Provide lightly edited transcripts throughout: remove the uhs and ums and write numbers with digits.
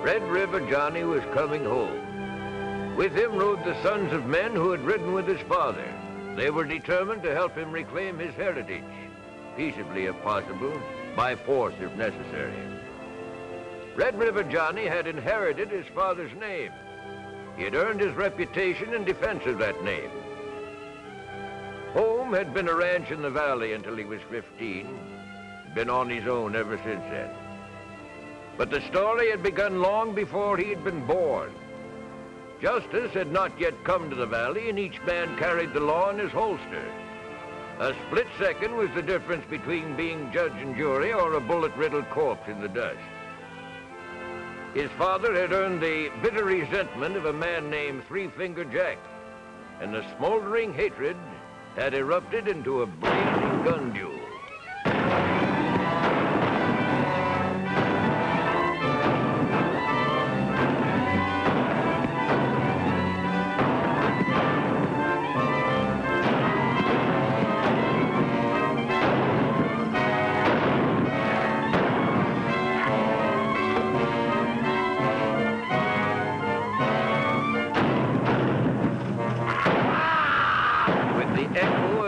Red River Johnny was coming home. With him rode the sons of men who had ridden with his father. They were determined to help him reclaim his heritage, peaceably if possible, by force if necessary. Red River Johnny had inherited his father's name. He had earned his reputation in defense of that name. Home had been a ranch in the valley until he was 15, been on his own ever since then. But the story had begun long before he had been born. Justice had not yet come to the valley, and each man carried the law in his holster. A split second was the difference between being judge and jury or a bullet-riddled corpse in the dust. His father had earned the bitter resentment of a man named Three-Finger Jack, and the smoldering hatred had erupted into a blazing gun duel.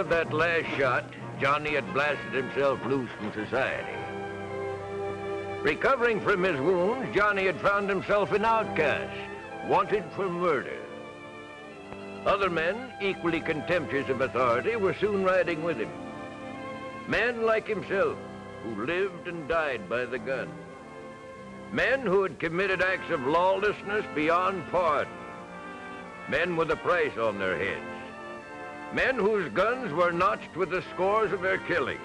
That last shot, Johnny had blasted himself loose from society. Recovering from his wounds, Johnny had found himself an outcast, wanted for murder. Other men, equally contemptuous of authority, were soon riding with him. Men like himself, who lived and died by the gun. Men who had committed acts of lawlessness beyond pardon. Men with a price on their heads. Men whose guns were notched with the scores of their killings.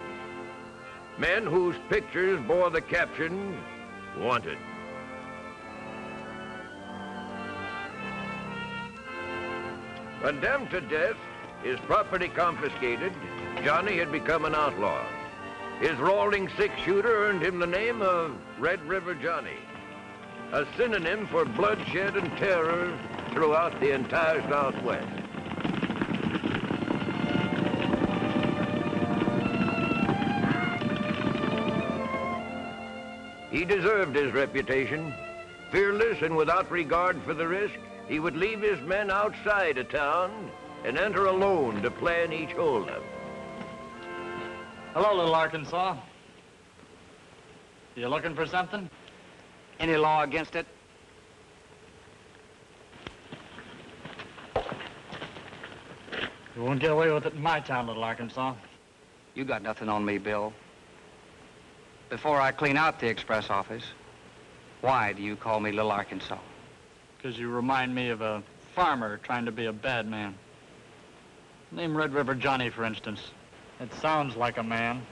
Men whose pictures bore the caption, "Wanted." Condemned to death, his property confiscated, Johnny had become an outlaw. His rolling six-shooter earned him the name of Red River Johnny, a synonym for bloodshed and terror throughout the entire Southwest. He deserved his reputation. Fearless and without regard for the risk, he would leave his men outside a town and enter alone to plan each holdup. Hello, little Arkansas. You looking for something? Any law against it? You won't get away with it in my town, little Arkansas. You got nothing on me, Bill. Before I clean out the express office, why do you call me Little Arkansas? Because you remind me of a farmer trying to be a bad man. Name Red River Johnny, for instance. It sounds like a man,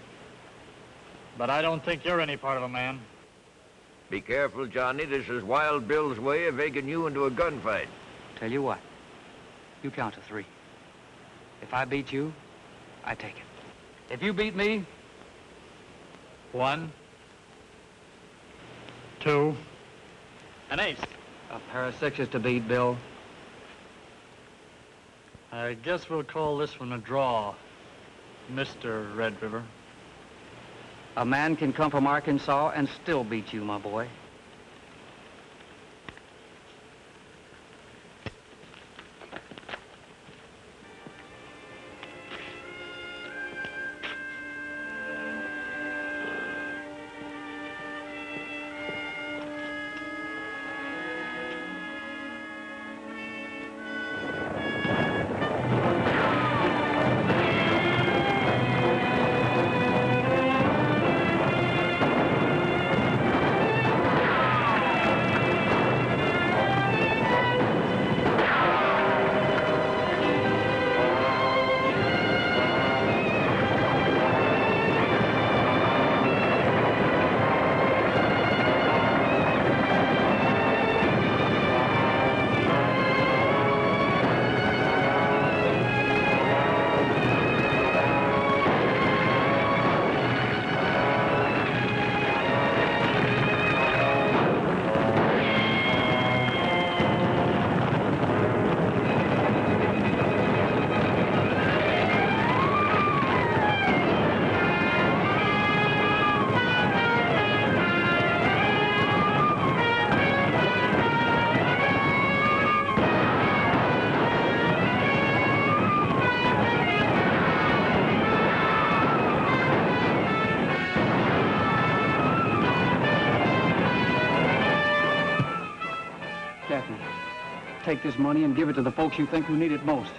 but I don't think you're any part of a man. Be careful, Johnny. This is Wild Bill's way of egging you into a gunfight. Tell you what, you count to 3. If I beat you, I take it. If you beat me, 1, 2, an ace. A pair of 6s to beat, Bill. I guess we'll call this one a draw, Mr. Red River. A man can come from Arkansas and still beat you, my boy. take this money and give it to the folks you think who need it most.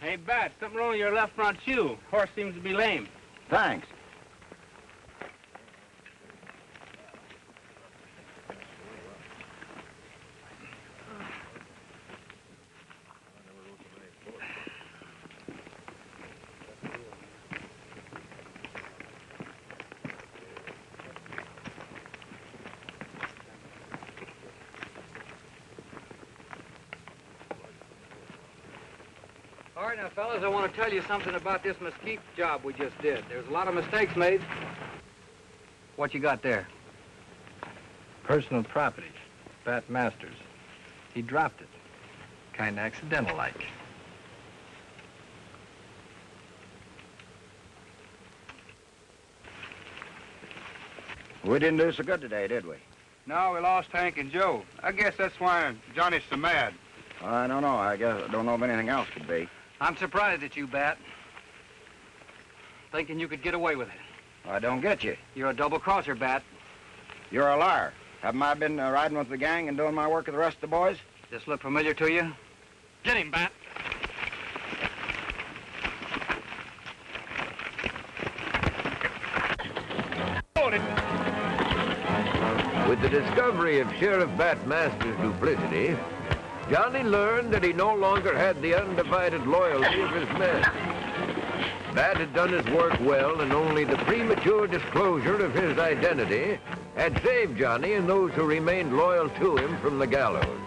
Hey, Bat, something wrong with your left front shoe. Horse seems to be lame. Thanks. All right, now, fellas, I want to tell you something about this mesquite job we just did. There's a lot of mistakes made. What you got there? Personal property. Bat Masters. He dropped it. Kind of accidental-like. We didn't do so good today, did we? No, we lost Hank and Joe. I guess that's why Johnny's so mad. I don't know. I don't know if anything else could be. I'm surprised at you, Bat. Thinking you could get away with it. I don't get you. You're a double-crosser, Bat. You're a liar. Haven't I been riding with the gang and doing my work with the rest of the boys? This look familiar to you? Get him, Bat. With the discovery of Sheriff Bat Masters' duplicity, Johnny learned that he no longer had the undivided loyalty of his men. Bat had done his work well, and only the premature disclosure of his identity had saved Johnny and those who remained loyal to him from the gallows.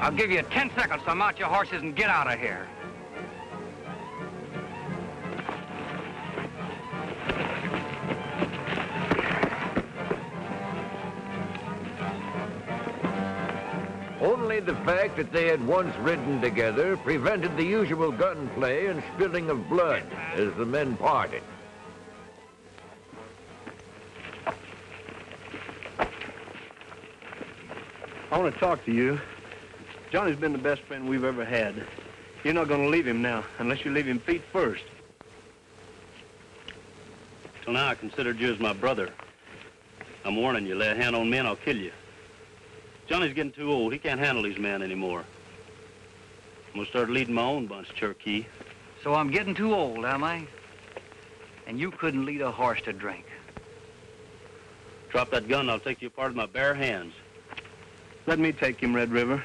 I'll give you 10 seconds to mount your horses and get out of here. Only the fact that they had once ridden together prevented the usual gunplay and spilling of blood as the men parted. I want to talk to you. Johnny's been the best friend we've ever had. You're not going to leave him now, unless you leave him feet first. Till now, I considered you as my brother. I'm warning you, lay a hand on me and I'll kill you. Johnny's getting too old. He can't handle these men anymore. I'm going to start leading my own bunch, Cherokee. So I'm getting too old, am I? And you couldn't lead a horse to drink. Drop that gun and I'll take you apart with my bare hands. Let me take him, Red River.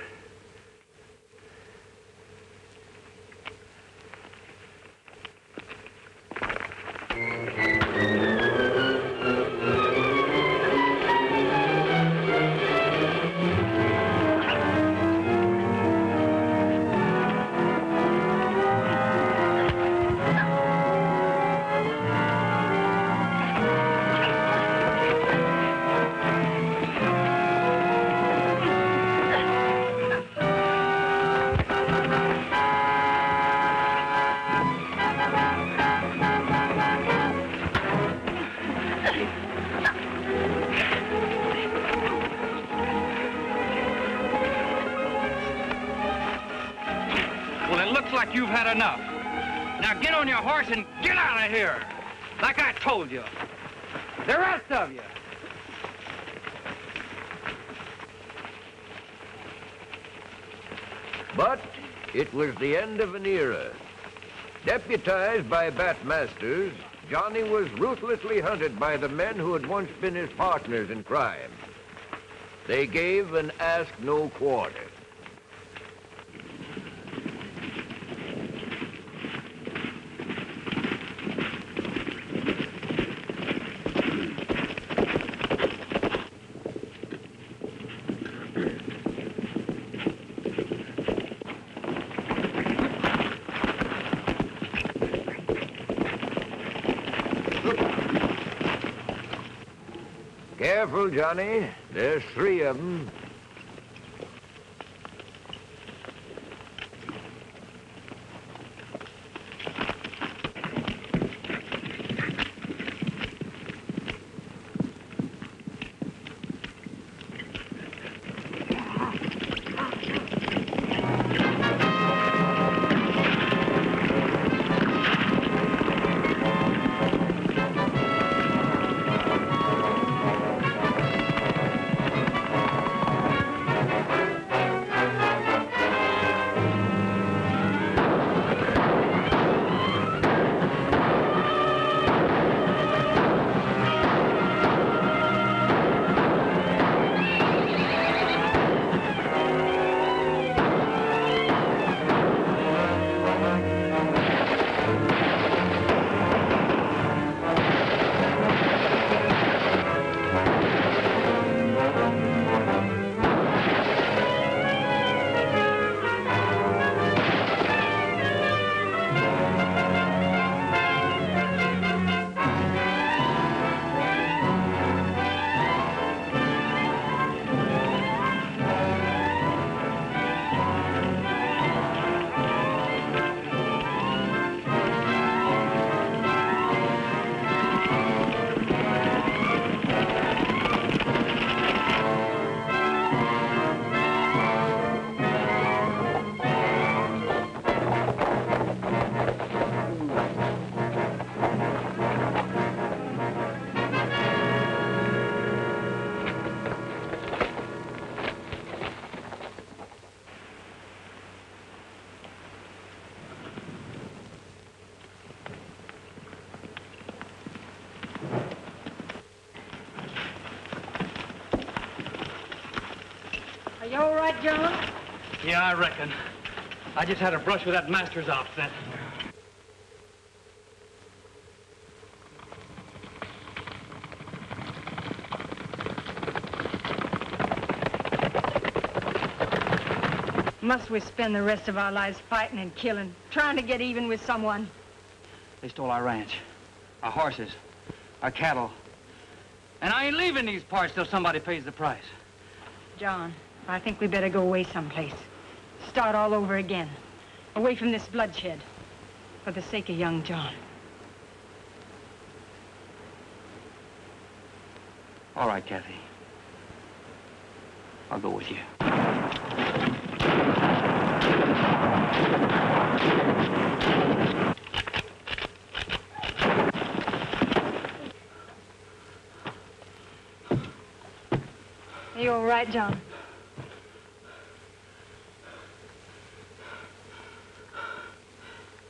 you've had enough. Now get on your horse and get out of here. Like I told you. The rest of you. But it was the end of an era. Deputized by Bat Masters, Johnny was ruthlessly hunted by the men who had once been his partners in crime. They gave and asked no quarter. Careful, Johnny. There's 3 of them. Are you all right, John? Yeah, I reckon. I just had a brush with that Masters outfit. Must we spend the rest of our lives fighting and killing, trying to get even with someone? They stole our ranch, our horses, our cattle. And I ain't leaving these parts till somebody pays the price. John, I think we better go away someplace. Start all over again. Away from this bloodshed. For the sake of young John. All right, Kathy. I'll go with you. Are you all right, John?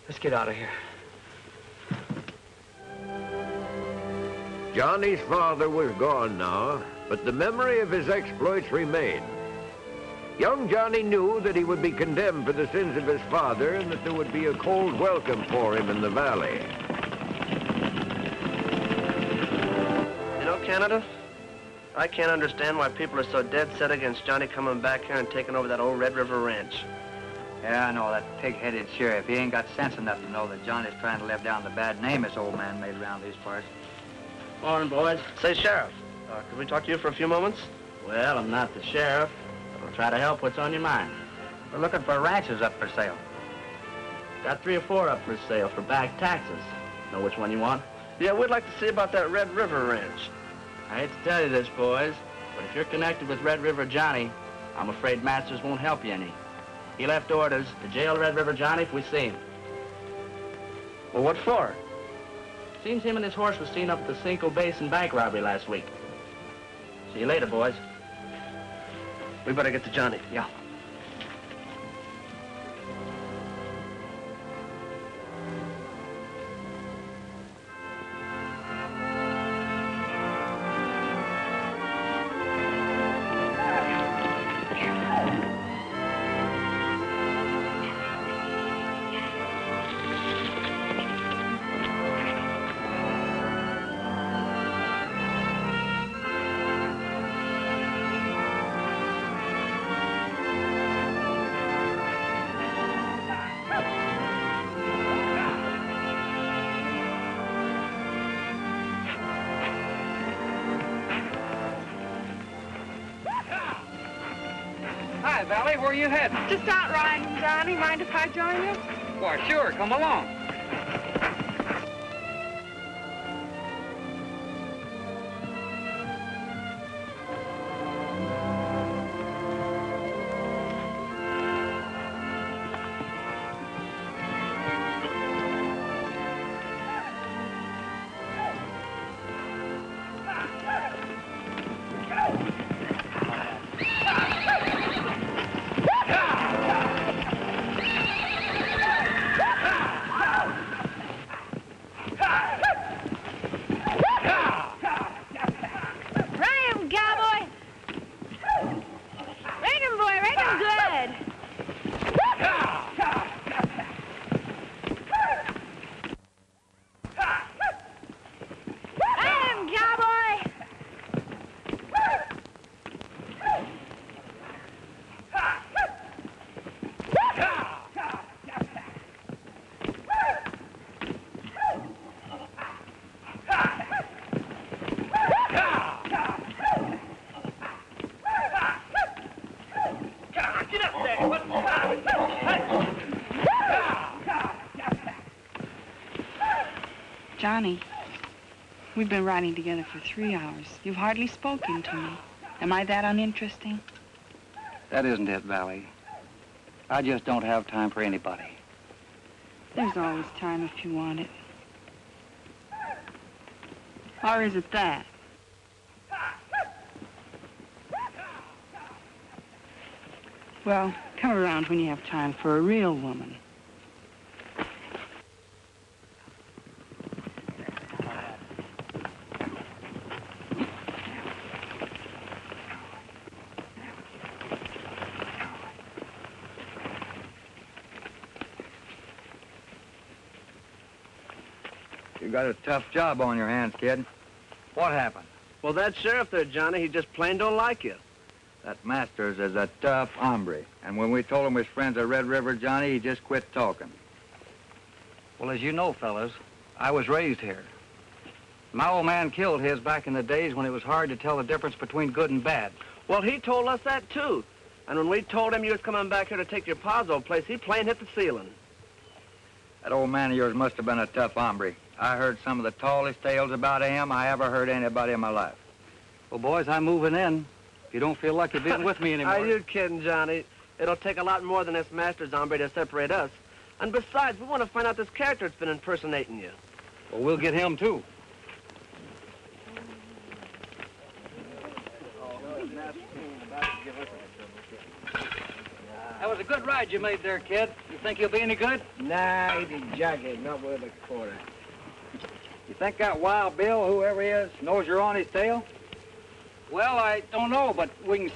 Let's get out of here. Johnny's father was gone now, but the memory of his exploits remained. Young Johnny knew that he would be condemned for the sins of his father and that there would be a cold welcome for him in the valley. You know, Canada, I can't understand why people are so dead set against Johnny coming back here and taking over that old Red River ranch. Yeah, I know, that pig-headed sheriff. He ain't got sense enough to know that Johnny's trying to live down the bad name this old man made around these parts. Morning, boys. Say, Sheriff, could we talk to you for a few moments? Well, I'm not the sheriff, but I'll try to help. What's on your mind? We're looking for ranches up for sale. Got 3 or 4 up for sale for back taxes. Know which one you want? Yeah, we'd like to see about that Red River ranch. I hate to tell you this, boys, but if you're connected with Red River Johnny, I'm afraid Masters won't help you any. He left orders to jail Red River Johnny if we see him. Well, what for? Seems him and his horse was seen up at the Cinco Basin bank robbery last week. See you later, boys. We better get to Johnny. Yeah. Hi, Valley. Where are you heading? Just out riding, Johnny. Mind if I join you? Why, sure. Come along. Johnny, we've been riding together for 3 hours. You've hardly spoken to me. Am I that uninteresting? That isn't it, Valley. I just don't have time for anybody. There's always time if you want it. Or is it that? Well, come around when you have time for a real woman. You got a tough job on your hands, kid. What happened? Well, that sheriff there, Johnny, he just plain don't like you. That Masters is a tough hombre. And when we told him his friends at Red River Johnny, he just quit talking. Well, as you know, fellas, I was raised here. My old man killed his back in the days when it was hard to tell the difference between good and bad. Well, he told us that, too. And when we told him you was coming back here to take your pa's old place, he plain hit the ceiling. That old man of yours must have been a tough hombre. I heard some of the tallest tales about him I ever heard anybody in my life. Well, boys, I'm moving in. If you don't feel lucky being with me anymore. Are you kidding, Johnny? It'll take a lot more than this Masters hombre to separate us. And besides, we want to find out this character that's been impersonating you. Well, we'll get him, too. That was a good ride you made there, kid. You think he'll be any good? Nah, he did jagged, not worth a quarter. You think that Wild Bill, whoever he is, knows you're on his tail? Well, I don't know, but we can...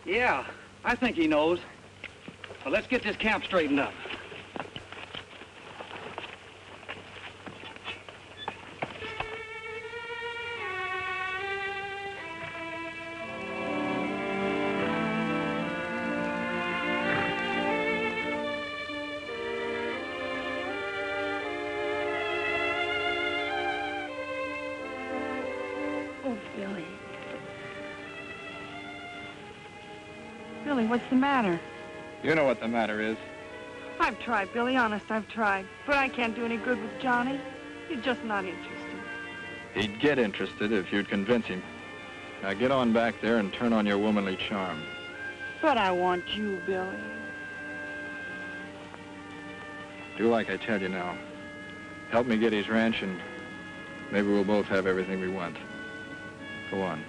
Yeah, I think he knows. Well, let's get this camp straightened up. Oh, Billy. Billy, what's the matter? You know what the matter is. I've tried, Billy, honest, I've tried. But I can't do any good with Johnny. He's just not interested. He'd get interested if you'd convince him. Now get on back there and turn on your womanly charm. But I want you, Billy. Do like I tell you now. Help me get his ranch and maybe we'll both have everything we want. Go on.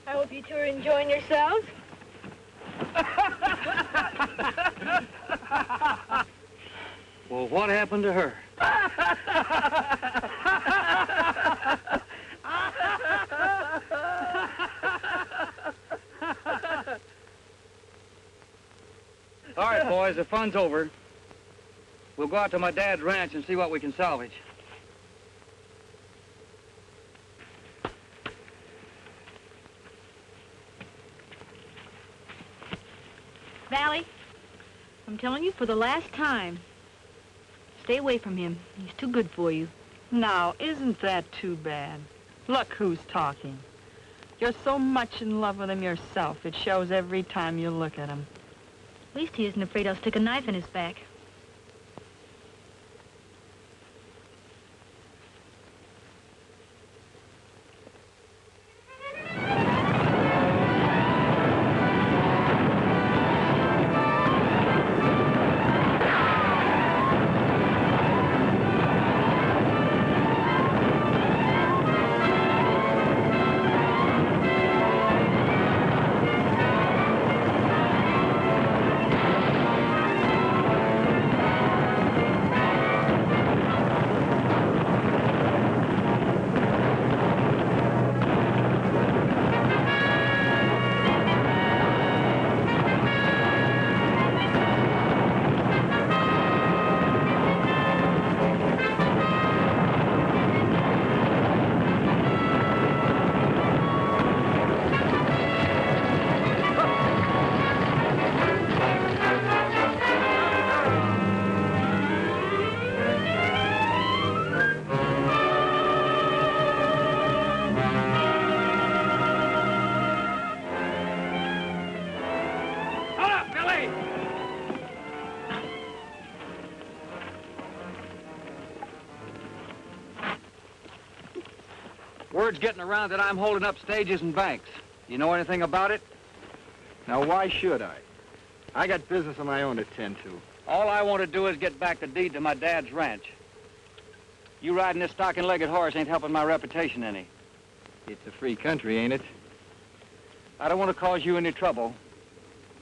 I hope you two are enjoying yourselves. Well, what happened to her? All right, boys, the fun's over. We'll go out to my dad's ranch and see what we can salvage. Valley, I'm telling you for the last time, stay away from him. He's too good for you. Now, isn't that too bad? Look who's talking. You're so much in love with him yourself. It shows every time you look at him. At least he isn't afraid I'll stick a knife in his back. Word's getting around that I'm holding up stages and banks. You know anything about it? Now, why should I? I got business of my own to tend to. All I want to do is get back the deed to my dad's ranch. You riding this stocking-legged horse ain't helping my reputation any. It's a free country, ain't it? I don't want to cause you any trouble,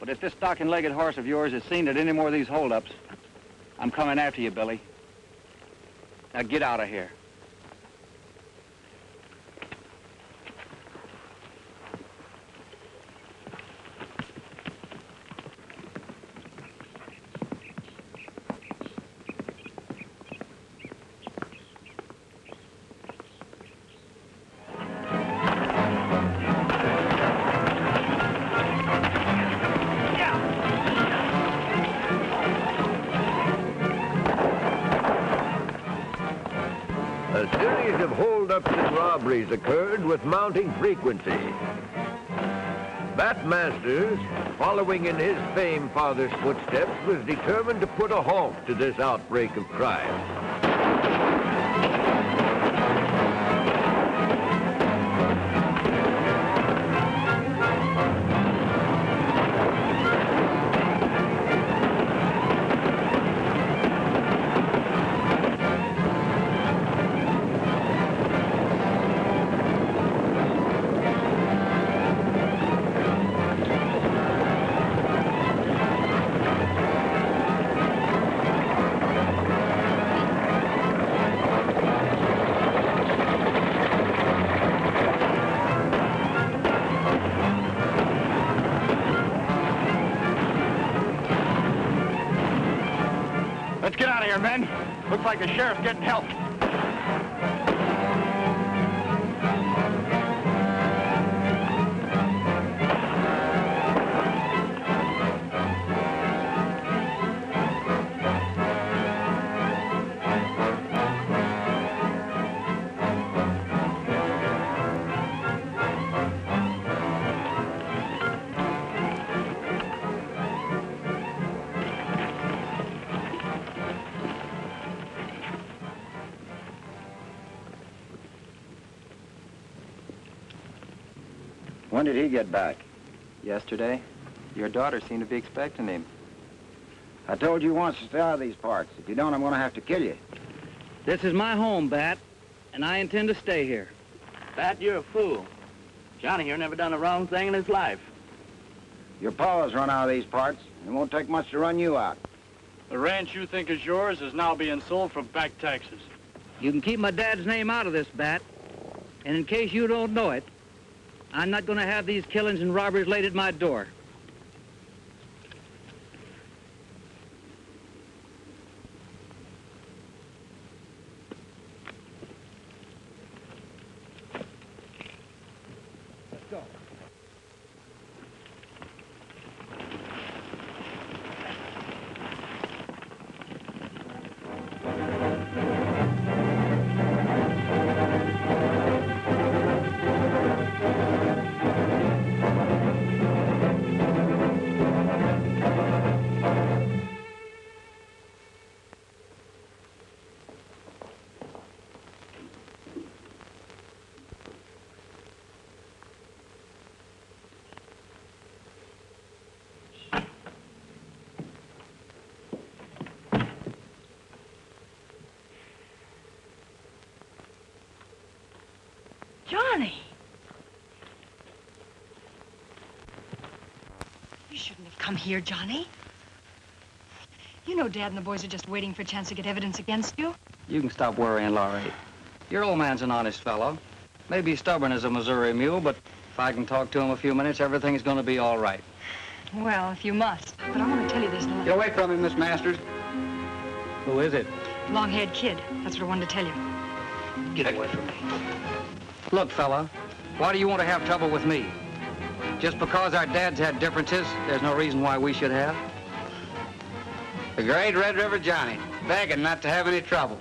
but if this stocking-legged horse of yours is seen at any more of these holdups, I'm coming after you, Billy. Now get out of here. A series of holdups and robberies occurred with mounting frequency. Bat Masters, following in his famed father's footsteps, was determined to put a halt to this outbreak of crime. get out of here, men. Looks like the sheriff's getting help. When did he get back? Yesterday. Your daughter seemed to be expecting him. I told you once to stay out of these parts. If you don't, I'm going to have to kill you. This is my home, Bat, and I intend to stay here. Bat, you're a fool. Johnny here never done a wrong thing in his life. Your pa's run out of these parts. It won't take much to run you out. The ranch you think is yours is now being sold for back taxes. You can keep my dad's name out of this, Bat. And in case you don't know it, I'm not going to have these killings and robberies laid at my door. Let's go. Johnny! You shouldn't have come here, Johnny. You know Dad and the boys are just waiting for a chance to get evidence against you. You can stop worrying, Laurie. Your old man's an honest fellow. Maybe stubborn as a Missouri mule, but if I can talk to him a few minutes, everything's going to be all right. Well, if you must. But I want to tell you this little... Get away from him, Miss Masters. Who is it? Long-haired kid. That's what I wanted to tell you. Get away from me. Look, fella, why do you want to have trouble with me? Just because our dads had differences, there's no reason why we should have. The great Red River Johnny, begging not to have any trouble.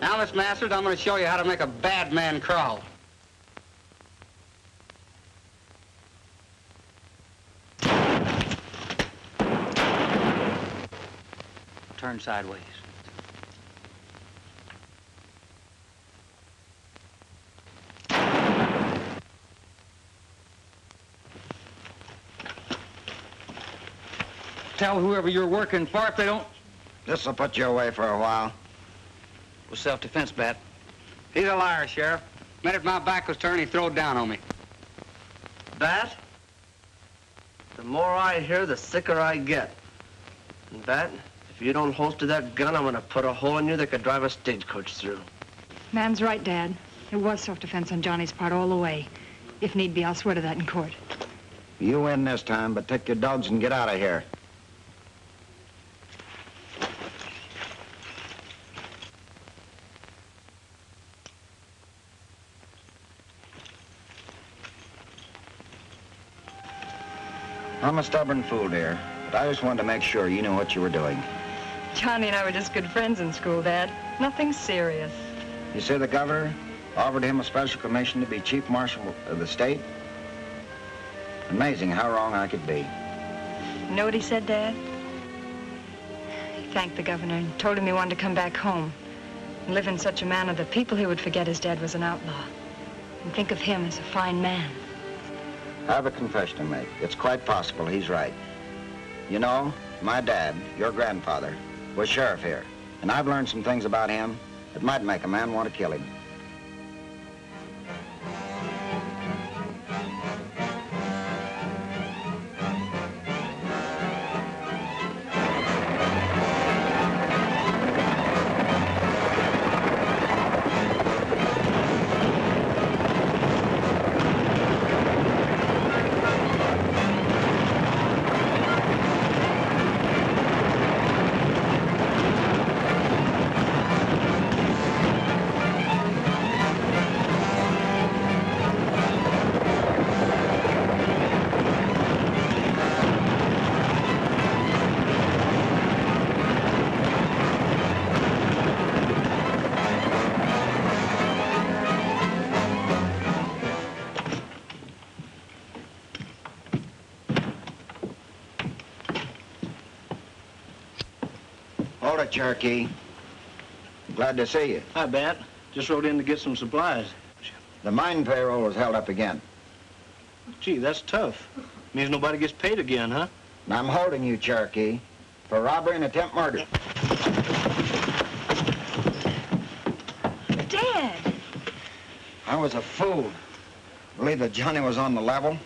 Now, Miss Masters, I'm going to show you how to make a bad man crawl. Turn sideways. Tell whoever you're working for if they don't... This'll put you away for a while. It was self-defense, Bat. He's a liar, Sheriff. Minute my back was turned, he throwed down on me. Bat, the more I hear, the sicker I get. And Bat, if you don't holster that gun, I'm gonna put a hole in you that could drive a stagecoach through. Man's right, Dad. It was self-defense on Johnny's part all the way. If need be, I'll swear to that in court. You win this time, but take your dogs and get out of here. I'm a stubborn fool, dear, but I just wanted to make sure you knew what you were doing. Johnny and I were just good friends in school, Dad. Nothing serious. You see, the governor offered him a special commission to be chief marshal of the state. Amazing how wrong I could be. You know what he said, Dad? He thanked the governor and told him he wanted to come back home and live in such a manner that people here would forget his dad was an outlaw and think of him as a fine man. I have a confession to make. It's quite possible he's right. You know, my dad, your grandfather, was sheriff here, and I've learned some things about him that might make a man want to kill him. Hold it, Cherokee. Glad to see you. Hi, Bat. Just rode in to get some supplies. The mine payroll was held up again. Gee, that's tough. Means nobody gets paid again, huh? And I'm holding you, Cherokee, for robbery and attempt murder. Dad! I was a fool. Believe that Johnny was on the level.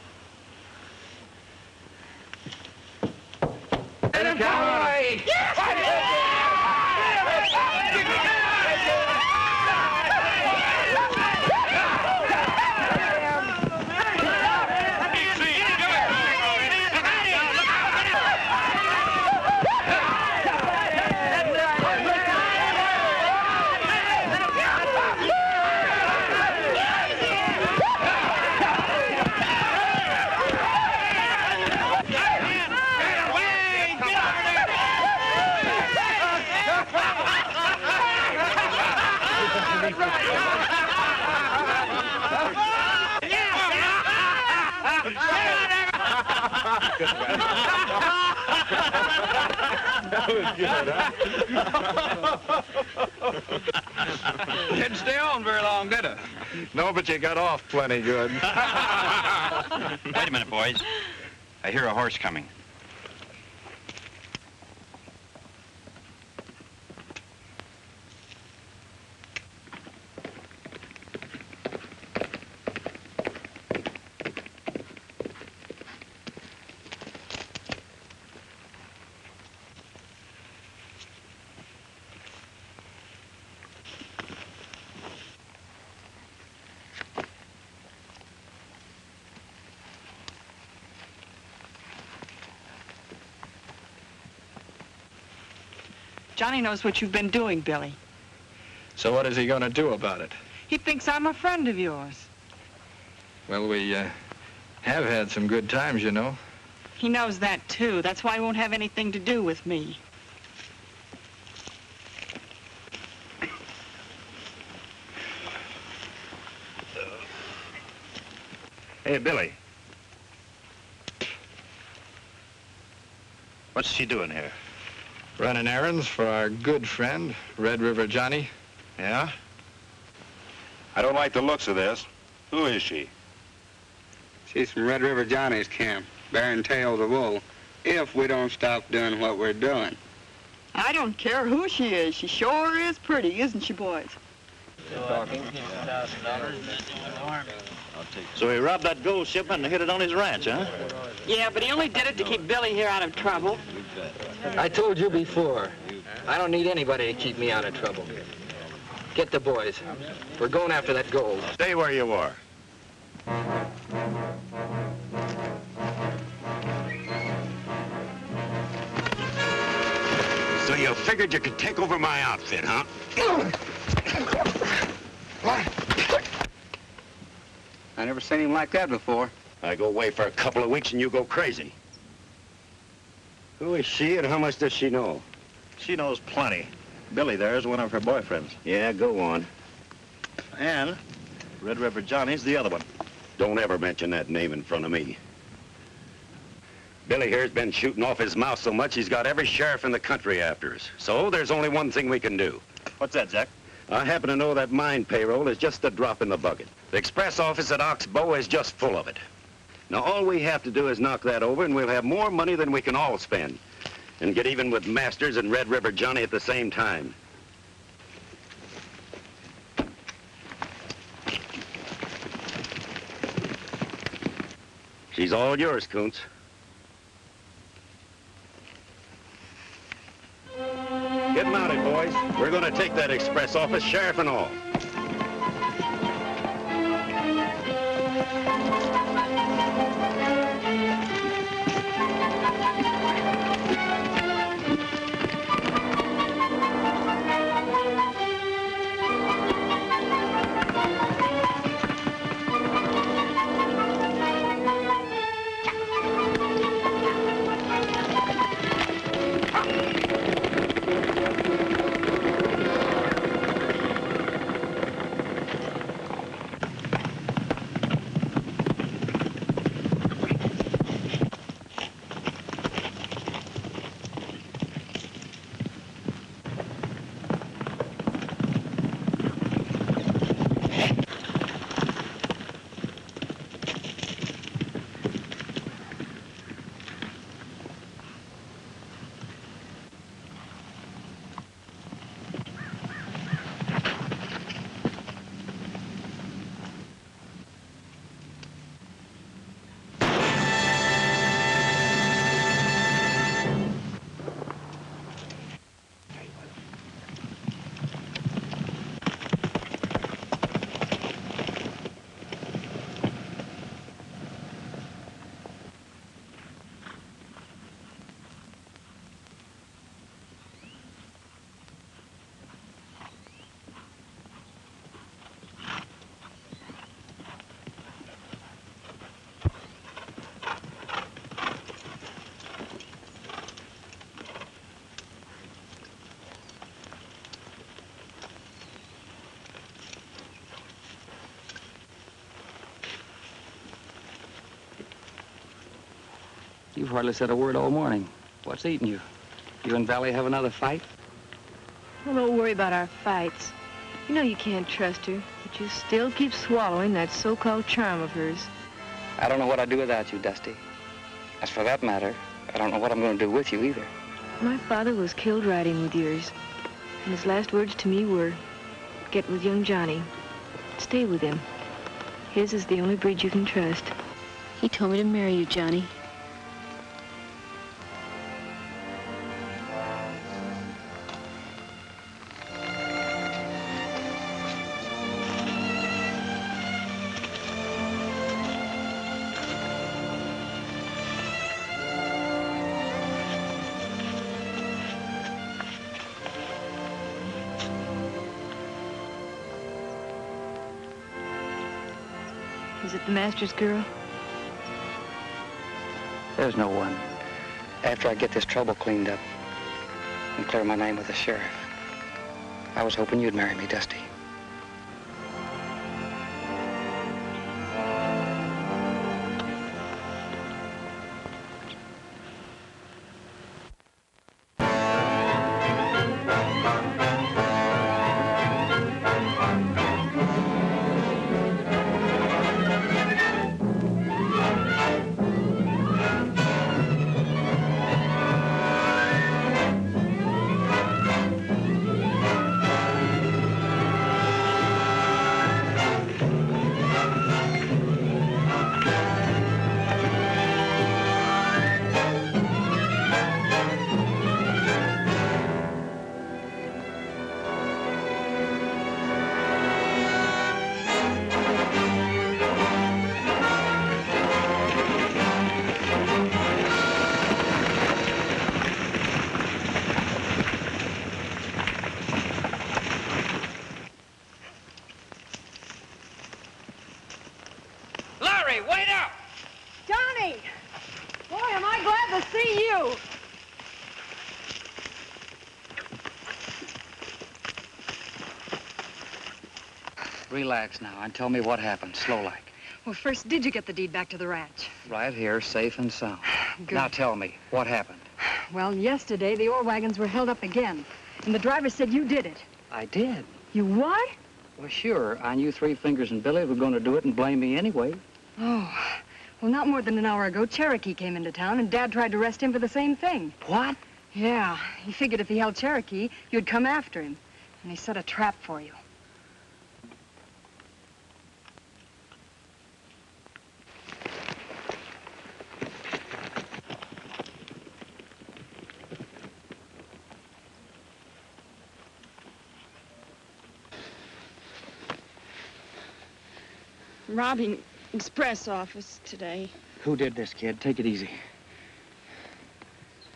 That was good, huh? Didn't stay on very long, did it? No, but you got off plenty good. Wait a minute, boys. I hear a horse coming. Johnny knows what you've been doing, Billy. So what is he going to do about it? He thinks I'm a friend of yours. Well, we have had some good times, you know. He knows that, too. That's why he won't have anything to do with me. Hey, Billy. What's she doing here? Running errands for our good friend, Red River Johnny. Yeah? I don't like the looks of this. Who is she? She's from Red River Johnny's camp, bearing tails of wool, if we don't stop doing what we're doing. I don't care who she is. She sure is pretty, isn't she, boys? So he robbed that gold shipment and hid it on his ranch, huh? Yeah, but he only did it to keep Billy here out of trouble. I told you before, I don't need anybody to keep me out of trouble. Get the boys. We're going after that gold. Stay where you are. So you figured you could take over my outfit, huh? I never seen him like that before. I go away for a couple of weeks and you go crazy. Who is she and how much does she know? She knows plenty. Billy there is one of her boyfriends. Yeah, go on. And Red River Johnny's the other one. Don't ever mention that name in front of me. Billy here's been shooting off his mouth so much he's got every sheriff in the country after us. So there's only one thing we can do. What's that, Jack? I happen to know that mine payroll is just a drop in the bucket. The express office at Oxbow is just full of it. Now, all we have to do is knock that over, and we'll have more money than we can all spend. And get even with Masters and Red River Johnny at the same time. She's all yours, Koontz. Get mounted, boys. We're going to take that express office, sheriff and all. You've hardly said a word all morning. What's eating you? You and Valley have another fight? Well, don't worry about our fights. You know you can't trust her, but you still keep swallowing that so-called charm of hers. I don't know what I'd do without you, Dusty. As for that matter, I don't know what I'm going to do with you either. My father was killed riding with yours, and his last words to me were, get with young Johnny. Stay with him. His is the only breed you can trust. He told me to marry you, Johnny. Is it the master's girl? There's no one. After I get this trouble cleaned up and clear my name with the sheriff, I was hoping you'd marry me, Dusty. Wait up! Johnny! Boy, am I glad to see you! Relax now and tell me what happened, slow-like. Well, first, did you get the deed back to the ranch? Right here, safe and sound. Good. Now tell me, what happened? Well, yesterday, the ore wagons were held up again, and the driver said you did it. I did. You what? Well, sure. I knew Three Fingers and Billy were going to do it and blame me anyway. Oh, well, not more than an hour ago, Cherokee came into town, and Dad tried to arrest him for the same thing. What? Yeah, he figured if he held Cherokee, you'd come after him, and he set a trap for you. Robbing express office today. Who did this, kid? Take it easy.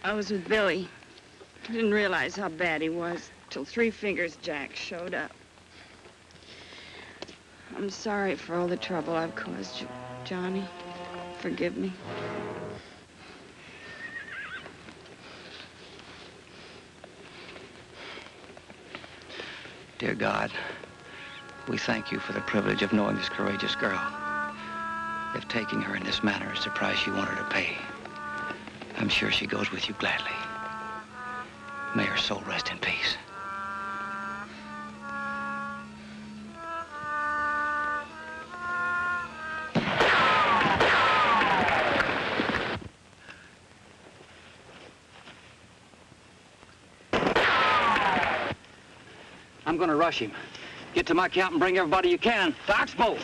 I was with Billy. I didn't realize how bad he was till Three Fingers Jack showed up. I'm sorry for all the trouble I've caused you, Johnny. Forgive me. Dear God, we thank you for the privilege of knowing this courageous girl. If taking her in this manner is the price you want her to pay, I'm sure she goes with you gladly. May her soul rest in peace. I'm going to rush him. Get to my camp and bring everybody you can to Oxbow.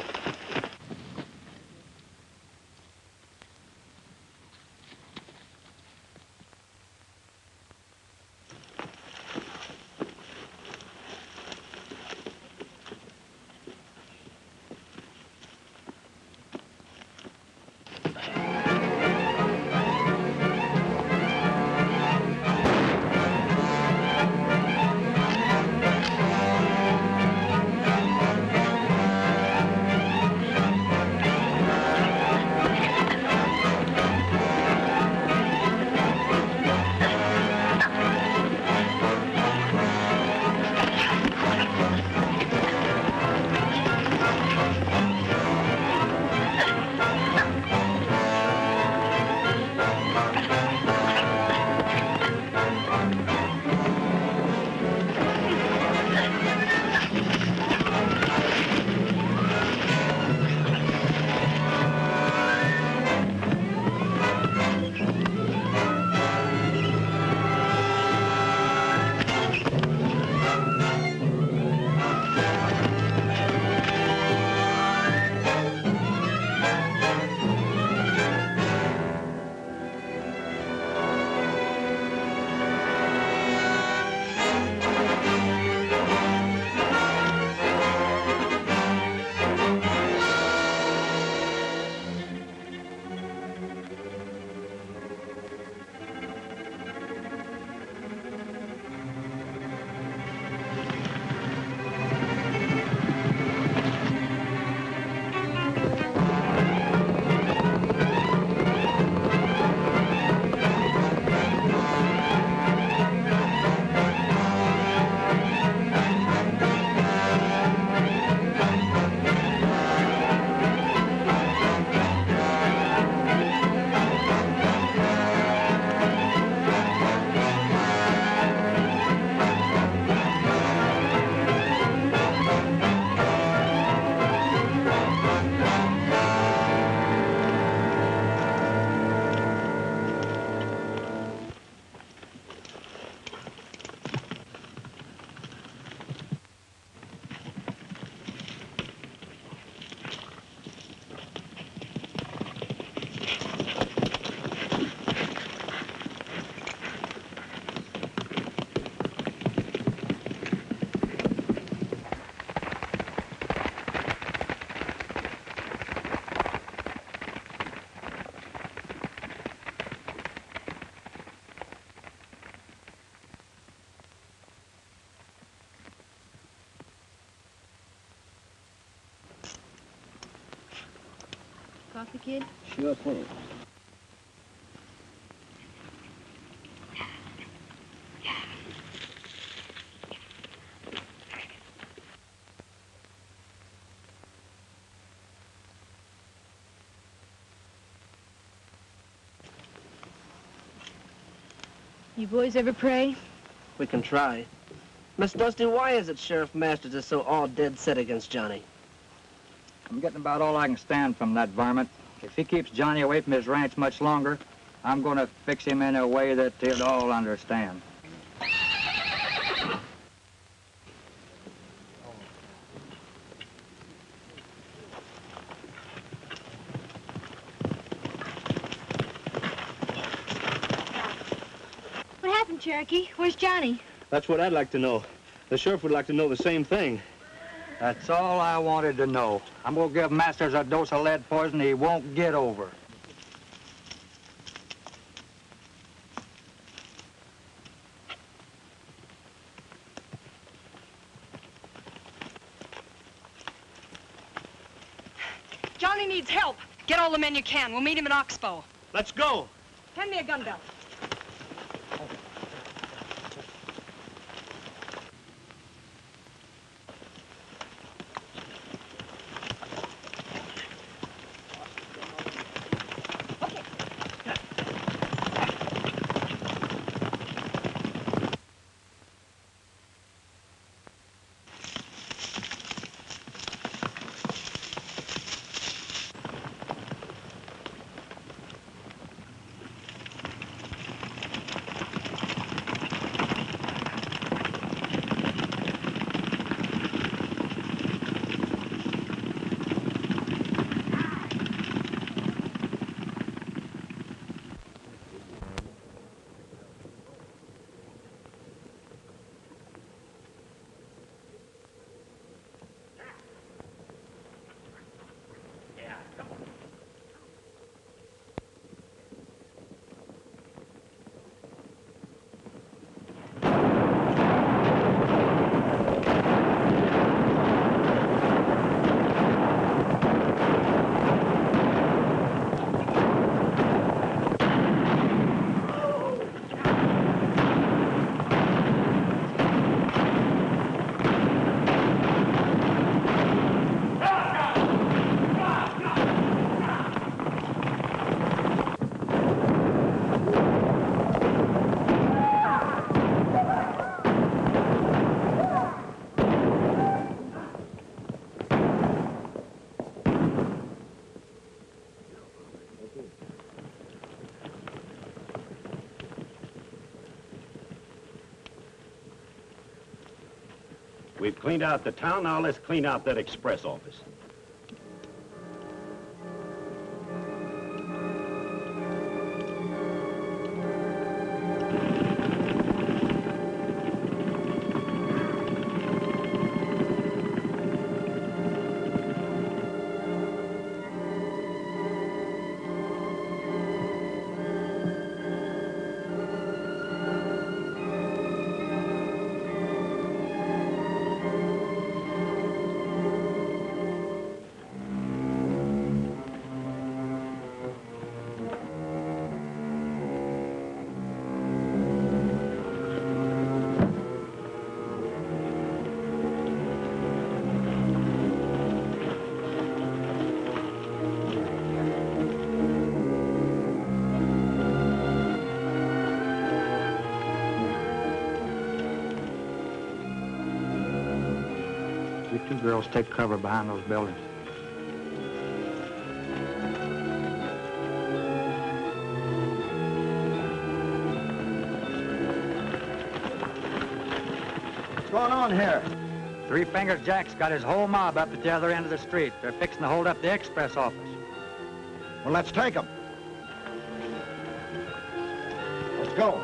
coffee, kid? Sure thing. You boys ever pray? We can try. Miss Dusty, why is it Sheriff Masters is so all dead set against Johnny? I'm getting about all I can stand from that varmint. If he keeps Johnny away from his ranch much longer, I'm going to fix him in a way that he'll all understand. What happened, Cherokee? Where's Johnny? That's what I'd like to know. The sheriff would like to know the same thing. That's all I wanted to know. I'm going to give Masters a dose of lead poison he won't get over. Johnny needs help. Get all the men you can. We'll meet him in Oxbow. Let's go. Hand me a gun belt. We've cleaned out the town, now let's clean out that express office. You two girls take cover behind those buildings. What's going on here? Three Fingers Jack's got his whole mob up at the other end of the street. They're fixing to hold up the express office. Well, let's take them. Let's go.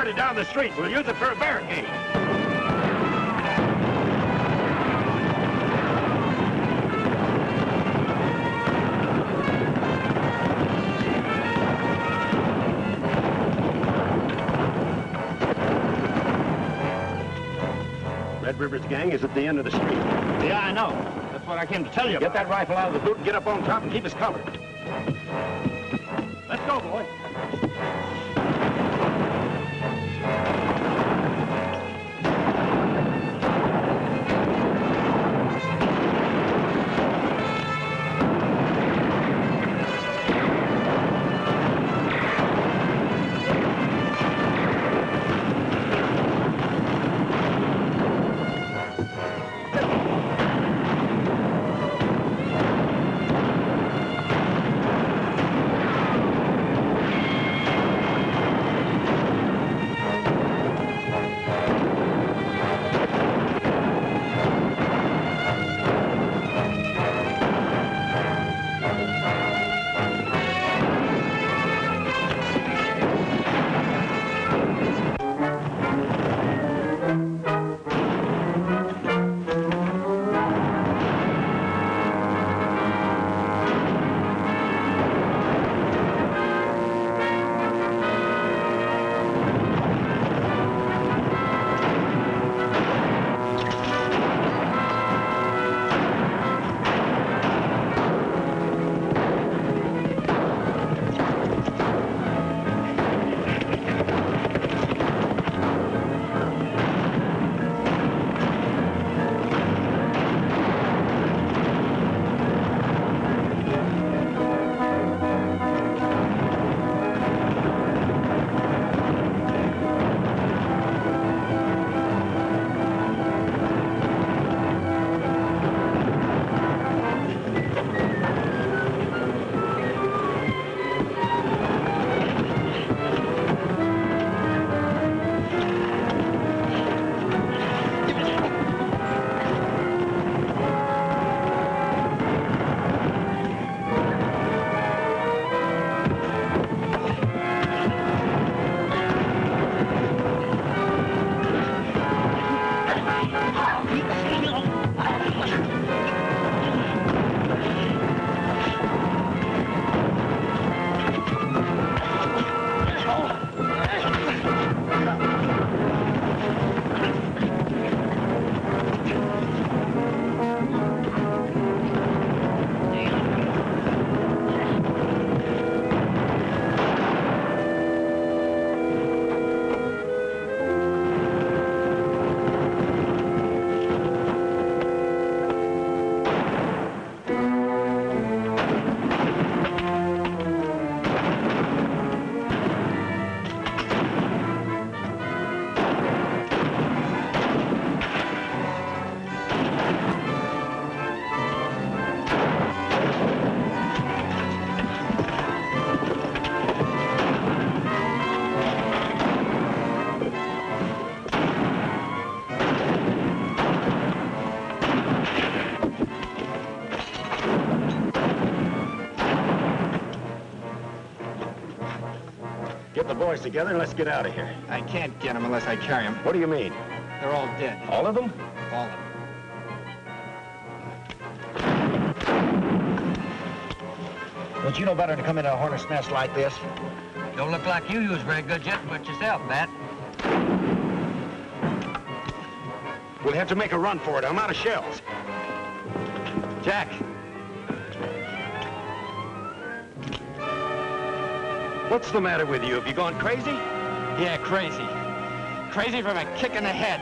started down the street. We'll use it for a barricade. Red River's gang is at the end of the street. Yeah, I know. That's what I came to tell you Get about. that rifle out of the boot and get up on top and keep us covered. Let's go, boy. Get the boys together and let's get out of here. I can't get them unless I carry them. What do you mean? They're all dead. All of them? All of them. Don't you know better to come into a hornet's nest like this? Don't look like you was very good just but yourself, Bat. We'll have to make a run for it. I'm out of shells. Jack. What's the matter with you? Have you gone crazy? Yeah, crazy. Crazy from a kick in the head.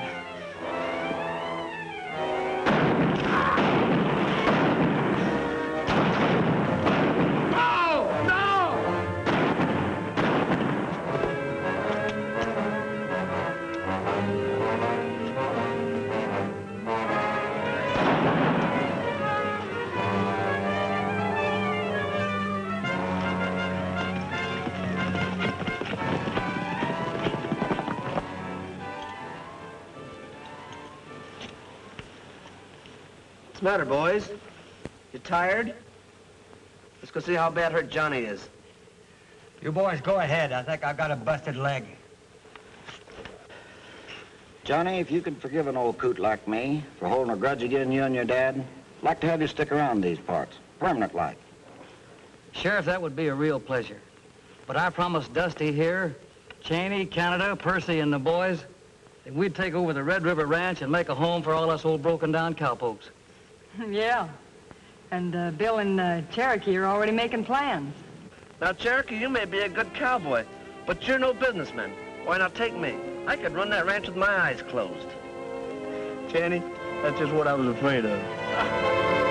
What's the matter, boys? You tired? Let's go see how bad hurt Johnny is. You boys go ahead. I think I've got a busted leg. Johnny, if you could forgive an old coot like me for holding a grudge against you and your dad, I'd like to have you stick around these parts, permanent-like. Sheriff, that would be a real pleasure. But I promised Dusty here, Cheney, Canada, Percy, and the boys that we'd take over the Red River Ranch and make a home for all us old broken-down cowpokes. Yeah. And Bill and Cherokee are already making plans. Now, Cherokee, you may be a good cowboy, but you're no businessman. Why not take me? I could run that ranch with my eyes closed. Channy, that's just what I was afraid of.